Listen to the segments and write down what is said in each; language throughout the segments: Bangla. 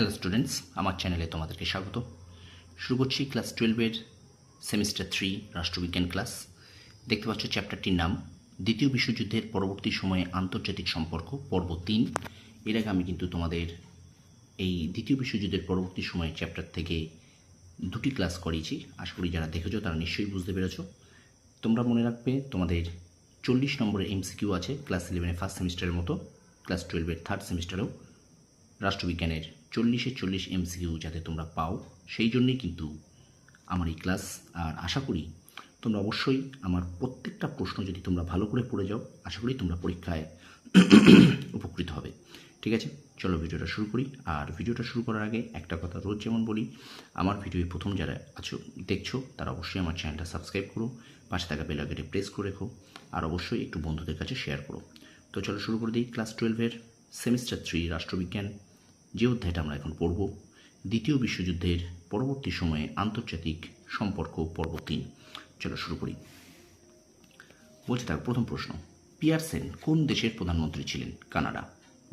হ্যালো স্টুডেন্টস, আমার চ্যানেলে তোমাদেরকে স্বাগত। শুরু করছি ক্লাস 12-এর সেমিস্টার 3 রাষ্ট্রবিজ্ঞান ক্লাস। দেখতে পাচ্ছ চ্যাপ্টারটির নাম দ্বিতীয় বিশ্বযুদ্ধের পরবর্তী সময়ে আন্তর্জাতিক সম্পর্ক, পর্ব 3। এর আগে আমি কিন্তু তোমাদের এই দ্বিতীয় বিশ্বযুদ্ধের পরবর্তী সময়ে চ্যাপ্টার থেকে দুটি ক্লাস করিয়েছি। আশা করি যারা দেখেছো তারা নিশ্চয়ই বুঝতে পেরেছো। তোমরা মনে রাখবে তোমাদের 40 নম্বরের এমসিকিউ আছে ক্লাস 11-এর ফার্স্ট সেমিস্টারের মতো, ক্লাস 12-এর থার্ড সেমিস্টারেও রাষ্ট্রবিজ্ঞানের 40-40 এমসিকিউ যাতে তোমরা পাও, সেই জন্যই কিন্তু আমার এই ক্লাস। আর আশা করি তোমরা অবশ্যই আমার প্রত্যেকটা প্রশ্ন যদি তোমরা ভালো করে পড়ে যাও, আশা করি তোমরা পরীক্ষায় উপকৃত হবে। ঠিক আছে, চলো ভিডিওটা শুরু করি। আর ভিডিওটা শুরু করার আগে একটা কথা রোজ যেমন বলি, আমার ভিডিওয় প্রথম যারা আছো দেখছো তারা অবশ্যই আমার চ্যানেলটা সাবস্ক্রাইব করো, পাশে থাকা বেল আইকনটি প্রেস করে রেখো, আর অবশ্যই একটু বন্ধুদের কাছে শেয়ার করো। তো চলো শুরু করে দিই। ক্লাস 12-এর সেমিস্টার 3 রাষ্ট্রবিজ্ঞান, যে অধ্যায়টা আমরা এখন পড়ব, দ্বিতীয় বিশ্বযুদ্ধের পরবর্তী সময়ে আন্তর্জাতিক সম্পর্ক, পর্ব 3। চলো শুরু করি। বলছে তার প্রথম প্রশ্ন, পিয়ারসেন কোন দেশের প্রধানমন্ত্রী ছিলেন? কানাডা।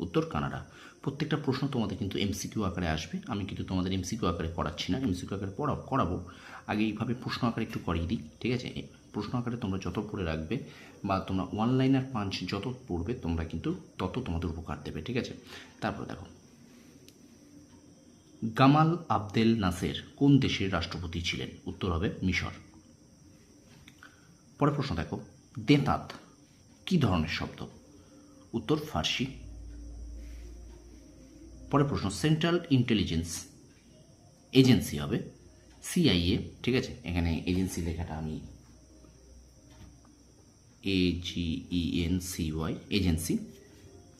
উত্তর কানাডা। প্রত্যেকটা প্রশ্ন তোমাদের কিন্তু এমসিকিউ আকারে আসবে। আমি কিন্তু তোমাদের এমসিকিউ আকারে করাচ্ছি না, এমসিকিউ আকারে করাবো। আগে এইভাবে প্রশ্ন আকারে একটু করিয়ে দিই। ঠিক আছে, প্রশ্ন আকারে তোমরা যত পড়ে রাখবে বা তোমরা ওয়ান লাইনার পাঞ্চ যত পড়বে তোমরা কিন্তু তত তোমাদের উপকার দেবে। ঠিক আছে, তারপরে দেখো, গামাল আবদেল নাসের কোন দেশের রাষ্ট্রপতি ছিলেন? উত্তর হবে মিশর। পরের প্রশ্ন দেখো, দেতাত কি ধরনের শব্দ? উত্তর ফার্সি। পরের প্রশ্ন, সেন্ট্রাল ইন্টেলিজেন্স এজেন্সি হবে সিআইএ। ঠিক আছে, এখানে এজেন্সি লেখাটা আমি AGENCY agency.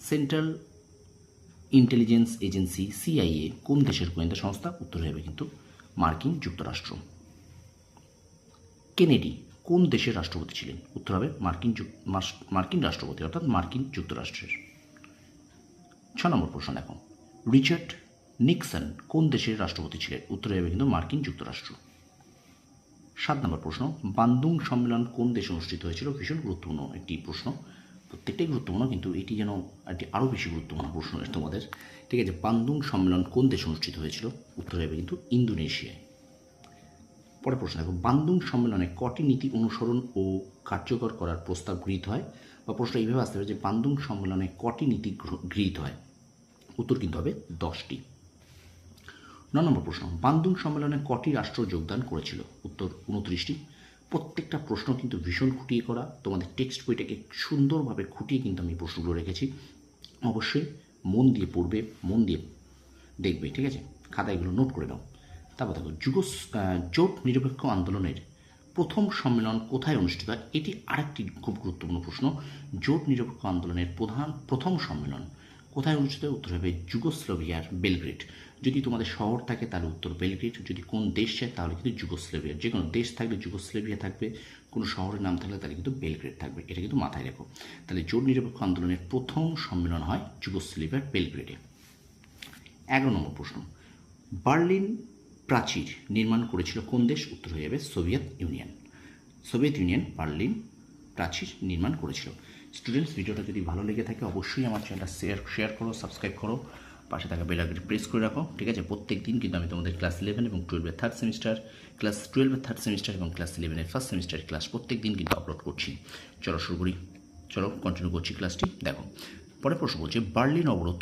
Central intelligence agency CIA কোন দেশের গোয়েন্দা সংস্থা? উত্তর হবে কিন্তু মার্কিন যুক্তরাষ্ট্র। কেনেডি কোন দেশের রাষ্ট্রপতি ছিলেন? উত্তর হবে মার্কিন রাষ্ট্রপতি, অর্থাৎ মার্কিন যুক্তরাষ্ট্রের। 6 নম্বর প্রশ্ন দেখো, রিচার্ড নিক্সন কোন দেশের রাষ্ট্রপতি ছিলেন? উত্তর হবে কিন্তু মার্কিন যুক্তরাষ্ট্র। 7 নম্বর প্রশ্ন, বান্দুং সম্মেলন কোন দেশে অনুষ্ঠিত হয়েছিল? ভীষণ গুরুত্বপূর্ণ একটি প্রশ্ন, প্রত্যেকটাই গুরুত্বপূর্ণ, কিন্তু এটি যেন একটি আরও বেশি গুরুত্বপূর্ণ প্রশ্ন তোমাদের। ঠিক আছে, বান্দুং সম্মেলন কোন দেশে অনুষ্ঠিত হয়েছিল? উত্তর হবে কিন্তু ইন্দোনেশিয়ায়। পরের প্রশ্ন দেখো, বান্দুং সম্মেলনে কটি নীতি অনুসরণ ও কার্যকর করার প্রস্তাব গৃহীত হয়? বা প্রশ্ন এইভাবে আসতে হবে যে বান্দুং সম্মেলনে কটি নীতি গৃহীত হয়? উত্তর কিন্তু হবে 10টি। 9 নম্বর প্রশ্ন, বান্দুং সম্মেলনে কটি রাষ্ট্র যোগদান করেছিল? উত্তর 29টি। প্রত্যেকটা প্রশ্ন কিন্তু ভীষণ খুঁটিয়ে করা, তোমাদের টেক্সট বইটাকে সুন্দরভাবে খুঁটিয়ে কিন্তু আমি প্রশ্নগুলো রেখেছি। অবশ্যই মন দিয়ে পড়বে, মন দিয়ে দেখবে। ঠিক আছে, খাতায় এগুলো নোট করে নাও। তারপর দেখো, জোট নিরপেক্ষ আন্দোলনের প্রথম সম্মেলন কোথায় অনুষ্ঠিত হয়? এটি আরেকটি খুব গুরুত্বপূর্ণ প্রশ্ন। জোট নিরপেক্ষ আন্দোলনের প্রথম সম্মেলন কোথায় অনুষ্ঠিত হয়? উত্তর হবে যুগোস্লোভিয়ার বেলগ্রেড। যদি তোমাদের শহর থাকে তাহলে উত্তর বেলগ্রেড, যদি কোন দেশ চায় তাহলে কিন্তু যুগোস্লোভিয়ার। যে কোনো দেশ থাকলে যুগোস্লোভিয়া থাকবে, কোনো শহরের নাম থাকলে তাহলে কিন্তু বেলগ্রেড থাকবে। এটা কিন্তু মাথায় রেখো। তাহলে জোট নিরপেক্ষ আন্দোলনের প্রথম সম্মেলন হয় যুগোস্লোভিয়ার বেলগ্রেডে। 11 নম্বর প্রশ্ন, বার্লিন প্রাচীর নির্মাণ করেছিল কোন দেশ? উত্তর হয়ে যাবে Soviet union. Soviet union Berlin প্রাচীর নির্মাণ করেছিল। স্টুডেন্টস, ভিডিওটা যদি ভালো লেগে থাকে অবশ্যই আমার চ্যানেলটা শেয়ার করো, সাবস্ক্রাইব করো, পাশে থাকা বেল আইকনটি প্রেস করে রাখো। ঠিক আছে, প্রত্যেক দিন কিন্তু আমি তোমাদের ক্লাস 11 এবং 12-এর থার্ড সেমিস্টার, ক্লাস 12-এর থার্ড সেমিস্টার এবং ক্লাস 11-এর ফার্স্ট সেমিস্টারের ক্লাস প্রত্যেক দিন কিন্তু আপলোড করছি। চলো শুরু করি, চলো কন্টিনিউ করছি ক্লাসটি। দেখো, পরের প্রশ্ন বলছে, বার্লিন অবরোধ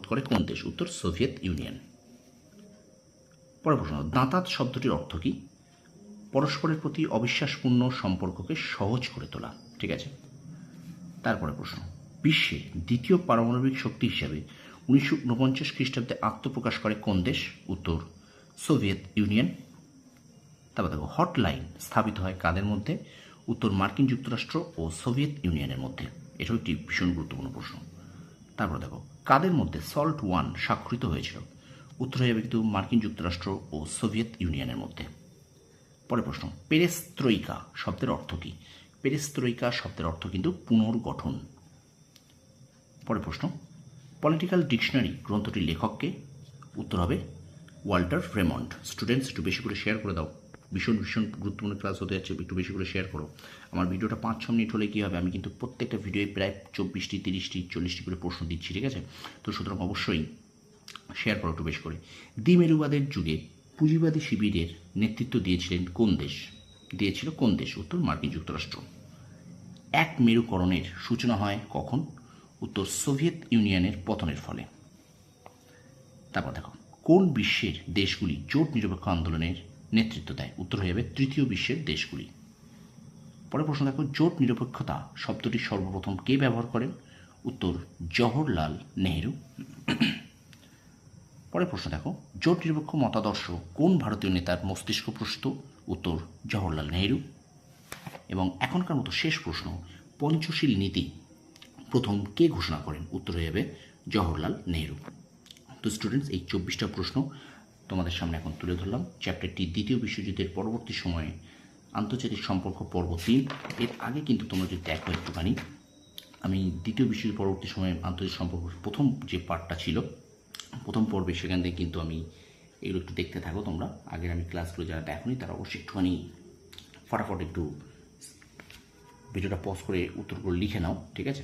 করে কোন দেশ? উত্তর সোভিয়েত ইউনিয়ন। পরের প্রশ্ন, দাঁতাত শব্দটির অর্থ কী? পরস্পরের প্রতি অবিশ্বাসপূর্ণ সম্পর্ককে সহজ করে তোলা। ঠিক আছে, তারপরে প্রশ্ন, বিশ্বে দ্বিতীয় পারমাণবিক শক্তি হিসাবে 1949 খ্রিস্টাব্দে আত্মপ্রকাশ করে কোন দেশ? উত্তর সোভিয়েত ইউনিয়ন। তারপর দেখো, হটলাইন স্থাপিত হয় কাদের মধ্যে? উত্তর মার্কিন যুক্তরাষ্ট্র ও সোভিয়েত ইউনিয়নের মধ্যে। এটাও একটি ভীষণ গুরুত্বপূর্ণ প্রশ্ন। তারপর দেখো, কাদের মধ্যে সল্ট ওয়ান স্বাক্ষরিত হয়েছিল? উত্তর হয়ে যাবে কিন্তু মার্কিন যুক্তরাষ্ট্র ও সোভিয়েত ইউনিয়নের মধ্যে। পরের প্রশ্ন, পেরেস্ত্রয়িকা শব্দের অর্থ কী? পেরেস্ত্রয়িকা শব্দের অর্থ কিন্তু পুনর্গঠন। পরের প্রশ্ন, পলিটিক্যাল ডিকশনারি গ্রন্থটির লেখককে? উত্তর হবে ওয়াল্টার ফ্রেমন্ট। স্টুডেন্টস, একটু বেশি করে শেয়ার করে দাও, ভীষণ গুরুত্বপূর্ণ ক্লাস হতে যাচ্ছে, একটু বেশি করে শেয়ার করো। আমার ভিডিওটা 5-6 মিনিট হলে কী হবে, আমি কিন্তু প্রত্যেকটা ভিডিওয়ে প্রায় 24টি 30টি 40টি করে প্রশ্ন দিচ্ছি। ঠিক আছে, তো সুতরাং অবশ্যই শেয়ার করো একটু বেশ করে। দ্বিমেরুবাদের যুগে পুঁজিবাদী শিবিরের নেতৃত্ব দিয়েছিল কোন দেশ? উত্তর মার্কিন যুক্তরাষ্ট্র। এক মেরুকরণের সূচনা হয় কখন? উত্তর সোভিয়েত ইউনিয়নের পতনের ফলে। তারপর দেখো, কোন বিশ্বের দেশগুলি জোট নিরপেক্ষ আন্দোলনের নেতৃত্ব দেয়? উত্তর হয়ে যাবে তৃতীয় বিশ্বের দেশগুলি। পরের প্রশ্ন দেখো, জোট নিরপেক্ষতা শব্দটি সর্বপ্রথম কে ব্যবহার করেন? উত্তর জওহরলাল নেহেরু। পরের প্রশ্ন দেখো, জোট নিরপেক্ষ মতাদর্শ কোন ভারতীয় নেতার মস্তিষ্ক প্রসূত? উত্তর জওহরলাল নেহেরু। এবং এখনকার মতো শেষ প্রশ্ন, পঞ্চশীল নীতি প্রথম কে ঘোষণা করেন? উত্তর হয়ে যাবে জওহরলাল নেহেরু। তো স্টুডেন্টস, এই 24টা প্রশ্ন তোমাদের সামনে এখন তুলে ধরলাম। চ্যাপ্টারটি দ্বিতীয় বিশ্বযুদ্ধের পরবর্তী সময়ে আন্তর্জাতিক সম্পর্ক পর্ব 3। এর আগে কিন্তু তোমরা যদি দেখো একটুখানি, আমি দ্বিতীয় বিশ্বযুদ্ধ পরবর্তী সময়ে আন্তর্জাতিক সম্পর্ক প্রথম যে পার্টটা ছিল, প্রথম পর্বে, সেখান থেকে কিন্তু আমি এগুলো একটু দেখতে থাকো তোমরা। আগের আমি ক্লাসগুলো যারা দেখোনি তারা অবশ্যই একটুখানি ফটাফট একটু ভিডিওটা পজ করে উত্তরগুলো লিখে নাও, ঠিক আছে?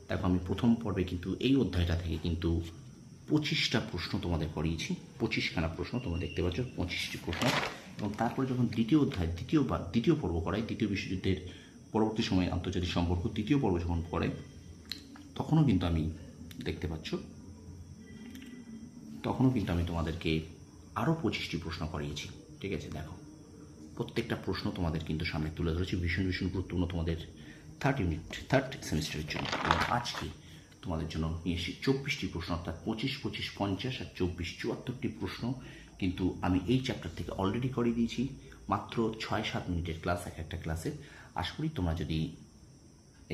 দেখো, আমি প্রথম পর্বে কিন্তু এই অধ্যায়টা থেকে কিন্তু 25টা প্রশ্ন তোমাদের করিয়েছি। 25খানা প্রশ্ন তোমরা দেখতে পাচ্ছ, 25টি প্রশ্ন। এবং তারপরে যখন দ্বিতীয় পর্ব করাই, দ্বিতীয় বিশ্বযুদ্ধের পরবর্তী সময়ে আন্তর্জাতিক সম্পর্ক তৃতীয় পর্ব যখন করে, তখনও কিন্তু আমি দেখতে পাচ্ছ, তখনও কিন্তু আমি তোমাদেরকে আরও 25টি প্রশ্ন করিয়েছি, ঠিক আছে? দেখো, প্রত্যেকটা প্রশ্ন তোমাদের কিন্তু সামনে তুলে ধরেছি, ভীষণ ভীষণ গুরুত্বপূর্ণ তোমাদের থার্ড সেমিস্টারের জন্য। এবং আজকে তোমাদের জন্য নিয়ে এসেছি 24টি প্রশ্ন, অর্থাৎ 25, 25, 50 আর 24, 74টি প্রশ্ন কিন্তু আমি এই চ্যাপ্টার থেকে অলরেডি করিয়ে দিয়েছি। মাত্র 6-7 মিনিটের ক্লাস, একটা ক্লাসে। আশা করি তোমরা যদি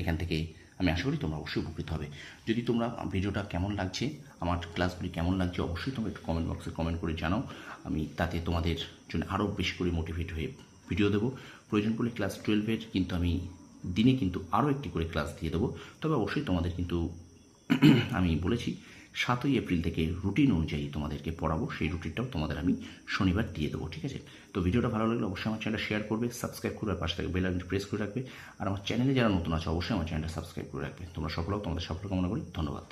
এখান থেকে, আমি আশা করি তোমরা অবশ্যই উপকৃত হবে। যদি তোমরা ভিডিওটা কেমন লাগছে, আমার ক্লাসগুলি কেমন লাগছে, অবশ্যই তোমরা একটু কমেন্ট বক্সে কমেন্ট করে জানাও। আমি তাতে তোমাদের জন্য আরও বেশি করে মোটিভেট হয়ে ভিডিও দেবো। প্রয়োজন পড়লে ক্লাস 12-এর কিন্তু আমি দিনে কিন্তু আরও একটি করে ক্লাস দিয়ে দেবো। তবে অবশ্যই তোমাদের কিন্তু আমি বলেছি 7ই এপ্রিল থেকে রুটিন অনুযায়ী তোমাদেরকে পড়াবো, সেই রুটিনটাও তোমাদের আমি শনিবার দিয়ে দেবো, ঠিক আছে? তো ভিডিওটা ভালো লাগলে অবশ্যই আমার চ্যানেলটা শেয়ার করবে, সাবস্ক্রাইব করবে, আর পাশে থেকে বেল আইকনটি প্রেস করে রাখবে। আর আমার চ্যানেলে যারা নতুন আছে অবশ্যই আমার চ্যানেলটা সাবস্ক্রাইব করে রাখবে। তোমরা সফল হও, তোমাদের সফল কামনা করি। ধন্যবাদ।